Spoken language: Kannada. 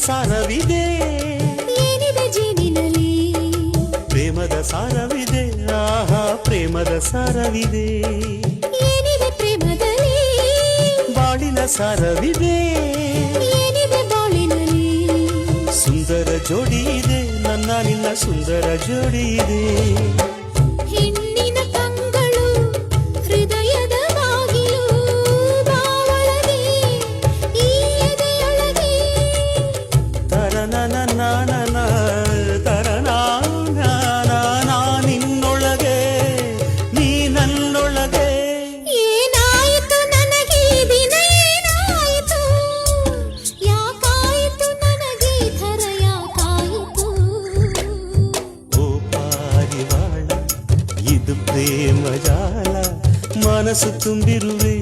ಸಾರವಿದೆ ಏನಿದೆ ಜೇನಿನಲ್ಲಿ ಪ್ರೇಮದ ಸಾರವಿದೆ ಆಹಾ ಪ್ರೇಮದ ಸಾರವಿದೆ ಏನಿದೆ ಪ್ರೇಮದಲ್ಲಿ ಬಾಳಿನ ಸಾರವಿದೆ ಏನಿದೆ ಬಾಳಿನಲ್ಲಿ ಸುಂದರ ಜೋಡಿ ಇದೆ ನನ್ನ ನಿನ್ನ ಸುಂದರ ಜೋಡಿ ಇದೆ ಹೆಣ್ಣಿನ ಕಂಗಳು ಹೃದಯದ ಬಾಗಿಲು ಬಾವಳಗೆ ಈ ಎದೆಯೊಳಗೆ ತರನನ ತರನಾ ನಿನ್ನೊಳಗೆ ನೀ ನನ್ನೊಳಗೆ ಏನಾಯಿತು ನನಗೆ ದಿನ ಏನಾಯಿತು ಯಾಕಾಯಿತು ನನಗೆ ಥರ ಯಾಕಾಯಿತು ಓ ಪಾರಿವಾಳ ಇದು ಪ್ರೇಮ ಜಾಲ ಮನಸ್ಸು ತುಂಬಿರುವೆ